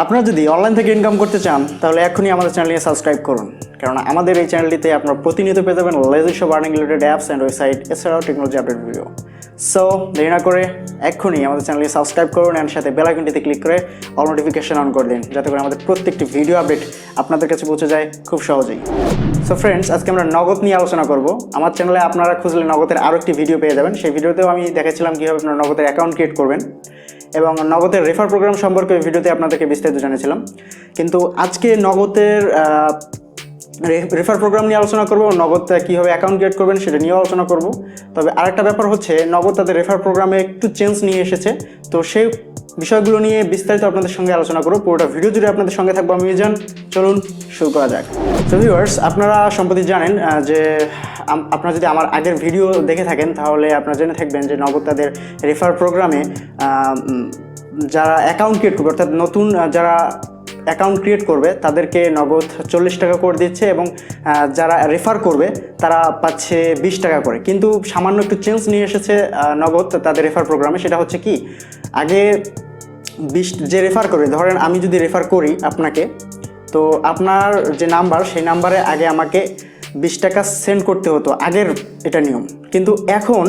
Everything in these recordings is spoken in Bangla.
আপনারা যদি অনলাইন থেকে ইনকাম করতে চান তাহলে এখনই আমাদের চ্যানেলকে সাবস্ক্রাইব করুন, কারণ আমাদের এই চ্যানেলটিতে আপনারা প্রতিনিয়ত পেয়ে যাবেন legend shop earning related apps and website, এছাড়াও টেকনোলজি আপডেট ভিডিও। সো দেরি না করে এখনই আমাদের চ্যানেলকে সাবস্ক্রাইব করুন অ্যান্ড সাথে বেল আইকনটিতে ক্লিক করে অল নোটিফিকেশন অন করে দিন, যাতে করে আমাদের প্রত্যেকটি ভিডিও আপডেট আপনাদের কাছে পৌঁছে যায় খুব সহজেই। সো ফ্রেন্ডস, আজকে আমরা নগদ নিয়ে আলোচনা করব। আমার চ্যানেলে আপনারা খুঁজলে নগদের আরও একটি ভিডিও পেয়ে যাবেন। সেই ভিডিওতেও আমি দেখাচ্ছিলাম কীভাবে আপনারা নগদের অ্যাকাউন্ট ক্রিয়েট করবেন এবং নগদের রেফার প্রোগ্রাম সম্পর্কে ভিডিওতে আপনাদেরকে বিস্তারিত জানিয়েছিলাম। কিন্তু আজকে নগদের রেফার প্রোগ্রাম নিয়ে আলোচনা করব, নগদ কীভাবে অ্যাকাউন্ট ক্রিয়েট করবেন সেটা নিয়েও আলোচনা করব। তবে আরেকটা ব্যাপার হচ্ছে, নগদ তাদের রেফার প্রোগ্রামে একটু চেঞ্জ নিয়ে এসেছে, তো সেই বিষয়গুলো নিয়ে বিস্তারিত আপনাদের সঙ্গে আলোচনা করব। পুরোটা ভিডিও জুড়ে আপনাদের সঙ্গে থাকবো আমি মিজান। চলুন শুরু করা যাক। তো ভিউয়ার্স, আপনারা সম্প্রতি জানেন যে আপনারা যদি আমার আগের ভিডিও দেখে থাকেন তাহলে আপনারা জেনে থাকবেন যে নগদ তাদের রেফার প্রোগ্রামে যারা অ্যাকাউন্ট ক্রিয়েট করবে, অর্থাৎ নতুন যারা অ্যাকাউন্ট ক্রিয়েট করবে তাদেরকে নগদ 40 টাকা করে দিচ্ছে এবং যারা রেফার করবে তারা পাচ্ছে 20 টাকা করে। কিন্তু সামান্য একটু চেঞ্জ নিয়ে এসেছে নগদ তাদের রেফার প্রোগ্রামে। সেটা হচ্ছে কি, আগে 20 যে রেফার করে, ধরেন আমি যদি রেফার করি আপনাকে, তো আপনার যে নাম্বার সেই নাম্বারে আগে আমাকে 20 টাকা সেন্ড করতে হতো, আগের এটা নিয়ম। কিন্তু এখন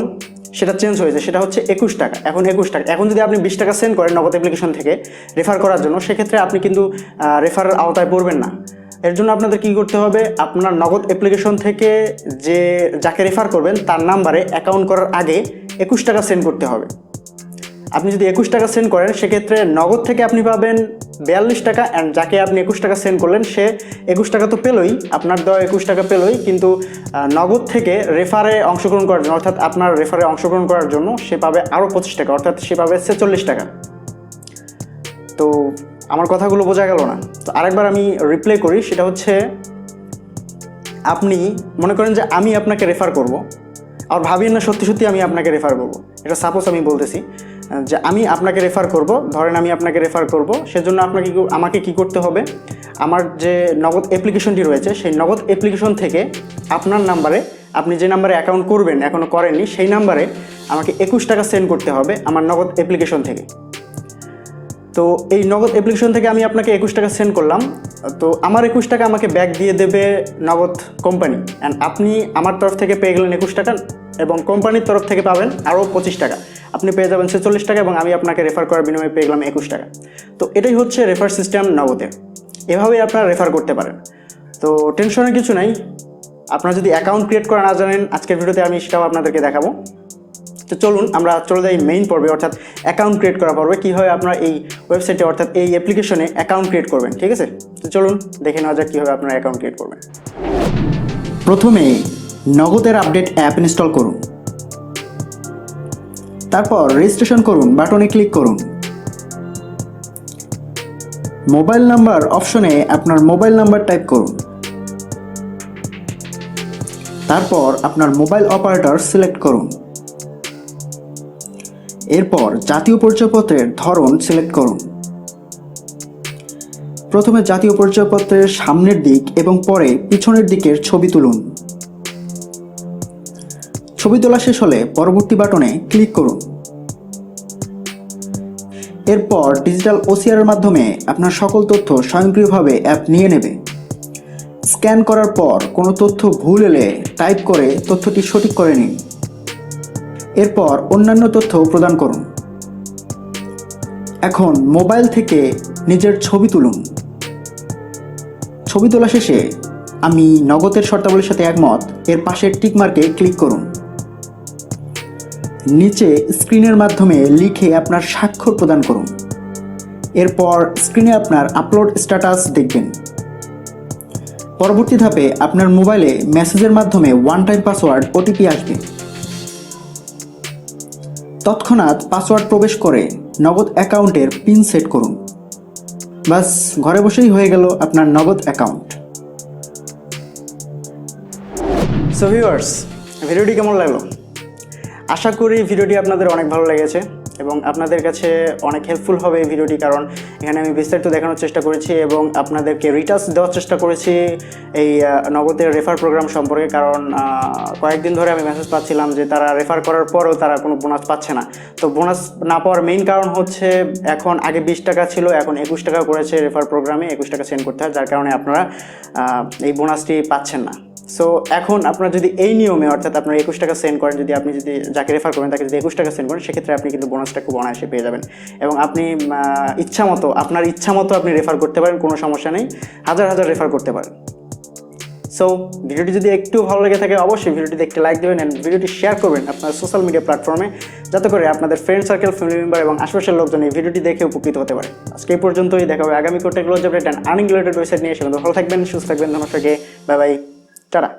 সেটা চেঞ্জ হয়েছে, সেটা হচ্ছে 21 টাকা। এখন 21 টাকা। এখন যদি আপনি 20 টাকা সেন্ড করেন নগদ অ্যাপ্লিকেশন থেকে রেফার করার জন্য, সেক্ষেত্রে আপনি কিন্তু রেফারের আওতায় পড়বেন না। এর জন্য আপনাদের কী করতে হবে, আপনার নগদ অ্যাপ্লিকেশন থেকে যাকে রেফার করবেন তার নাম্বারে অ্যাকাউন্ট করার আগে 21 টাকা সেন্ড করতে হবে। আপনি যদি 21 টাকা সেন্ড করেন সেক্ষেত্রে নগদ থেকে আপনি পাবেন 42 টাকা, অ্যান্ড যাকে আপনি 21 টাকা সেন্ড করলেন সে 21 টাকা তো পেলই, আপনার দেওয়া 21 টাকা পেলই, কিন্তু নগদ থেকে রেফারে অংশগ্রহণ করার জন্য, অর্থাৎ আপনার রেফারে অংশগ্রহণ করার জন্য সে পাবে আরও 25 টাকা, অর্থাৎ সে পাবে 46 টাকা। তো আমার কথাগুলো বোঝা গেল না? তো আরেকবার আমি রিপ্লে করি। সেটা হচ্ছে, আপনি মনে করেন যে আমি আপনাকে রেফার করব, আর ভাবিয়েন না সত্যি সত্যি আমি আপনাকে রেফার করব। এটা সাপোজ আমি বলতেছি যে আমি আপনাকে রেফার করব। ধরেন আমি আপনাকে রেফার করব, সেজন্য আমাকে কি করতে হবে, আমার যে নগদ অ্যাপ্লিকেশনটি রয়েছে সেই নগদ অ্যাপ্লিকেশন থেকে আপনার নাম্বারে, আপনি যে নাম্বারে অ্যাকাউন্ট করবেন এখনও করেননি, সেই নাম্বারে আমাকে 21 টাকা সেন্ড করতে হবে আমার নগদ অ্যাপ্লিকেশন থেকে। তো এই নগদ অ্যাপ্লিকেশন থেকে আমি আপনাকে 21 টাকা সেন্ড করলাম, তো আমার 21 টাকা আমাকে ব্যাক দিয়ে দেবে নগদ কোম্পানি, অ্যান্ড আপনি আমার তরফ থেকে পেয়ে গেলেন 21 টাকা এবং কোম্পানির তরফ থেকে পাবেন আরও 25 টাকা। আপনি পেয়ে যাবেন 46 টাকা এবং আমি আপনাকে রেফার করার বিনিময়ে পেয়ে গেলাম 21 টাকা। তো এটাই হচ্ছে রেফার সিস্টেম নগদের। এভাবেই আপনারা রেফার করতে পারেন। তো টেনশনের কিছু নাই। আপনারা যদি অ্যাকাউন্ট ক্রিয়েট করা না জানেন, আজকের ভিডিওতে আমি সেটাও আপনাদেরকে দেখাবো। তো চলুন আমরা চলে যাই মেইন পর্বে, অর্থাৎ অ্যাকাউন্ট ক্রিয়েট করা পর্বে। কীভাবে আপনারা এই ওয়েবসাইটে, অর্থাৎ এই অ্যাপ্লিকেশনে অ্যাকাউন্ট ক্রিয়েট করবেন। ঠিক আছে, তো চলুন দেখে নেওয়া যাক কীভাবে আপনারা অ্যাকাউন্ট ক্রিয়েট করবেন। প্রথমে নগদের আপডেট অ্যাপ ইনস্টল করুন, তারপর রেজিস্ট্রেশন করুন বাটনে ক্লিক করুন। মোবাইল নাম্বার অপশনে আপনার মোবাইল নাম্বার টাইপ করুন, তারপর আপনার মোবাইল অপারেটর সিলেক্ট করুন। এরপর জাতীয় পরিচয়পত্রের ধরন সিলেক্ট করুন। প্রথমে জাতীয় পরিচয়পত্রের সামনের দিক এবং পরে পিছনের দিকের ছবি তুলুন। ছবি তোলা শেষ হলে পরবর্তী বাটনে ক্লিক করুন। এরপর ডিজিটাল ওসিআর এর মাধ্যমে আপনার সকল তথ্য স্বয়ংক্রিয়ভাবে অ্যাপ নিয়ে নেবে। স্ক্যান করার পর কোনো তথ্য ভুল এলে টাইপ করে তথ্যটি সঠিক করে নিন। এরপর অন্যান্য তথ্য প্রদান করুন। এখন মোবাইল থেকে নিজের ছবি তুলুন। ছবি তোলা শেষে আমি নগদের শর্তাবলীর সাথে একমত এর পাশের টিক মার্কে ক্লিক করুন। নিচে স্ক্রিনের মাধ্যমে লিখে আপনার স্বাক্ষর প্রদান করুন। এরপর স্ক্রিনে আপনার আপলোড স্ট্যাটাস দেখবেন। পরবর্তী ধাপে আপনার মোবাইলে মেসেজের মাধ্যমে ওয়ান টাইম পাসওয়ার্ড ওটিপি আসবে। তৎক্ষণাৎ পাসওয়ার্ড প্রবেশ করে নগদ অ্যাকাউন্টের পিন সেট করুন। বাস, ঘরে বসেই হয়ে গেল আপনার নগদ অ্যাকাউন্ট। সো ভিউয়ার্স, ভিডিওটি কেমন লাগলো? আশা করি ভিডিওটি আপনাদের অনেক ভালো লেগেছে এবং আপনাদের কাছে অনেক হেল্পফুল হবে এই ভিডিওটি, কারণ এখানে আমি বিস্তারিত দেখানোর চেষ্টা করেছি এবং আপনাদেরকে রিটার্স দেওয়ার চেষ্টা করেছি এই নগদের রেফার প্রোগ্রাম সম্পর্কে, কারণ কয়েকদিন ধরে আমি মেসেজ পাচ্ছিলাম যে তারা রেফার করার পরেও তারা কোনো বোনাস পাচ্ছে না। তো বোনাস না পাওয়ার মেইন কারণ হচ্ছে এখন আগে 20 টাকা ছিল, এখন 21 টাকা করেছে রেফার প্রোগ্রামে, 21 টাকা সেন্ড করতে হয়, যার কারণে আপনারা এই বোনাসটি পাচ্ছেন না। সো এখন আপনারা যদি এই নিয়মে অর্থাৎ আপনারা 21 টাকা সেন্ড করেন, যদি আপনি যদি যাকে রেফার করেন তাকে যদি 21 টাকা সেন্ড করেন, সেক্ষেত্রে আপনি কিন্তু বোনাসটা খুব অনায়াসে পেয়ে যাবেন এবং আপনি আপনার ইচ্ছা মতো আপনি রেফার করতে পারেন, কোনো সমস্যা নেই, হাজার হাজার রেফার করতে পারেন। সো ভিডিওটি যদি একটু ভালো লেগে থাকে অবশ্যই ভিডিওটিতে একটি লাইক দেবেন অ্যান্ড ভিডিওটি শেয়ার করবেন আপনার সোশ্যাল মিডিয়া প্ল্যাটফর্মে, যাতে করে আপনাদের ফ্রেন্ড সার্কেল, ফ্যামিলি মেম্বার এবং আশেপাশের লোকজন এই ভিডিওটি দেখে উপকৃত হতে পারে। আজকে এই পর্যন্তই, দেখা হবে আগামী technology update and earning related website নিয়ে। সেখানে ভালো থাকবেন, সুস্থ থাকবেন, ধন্যবাদ, বাই বাই, টাটা।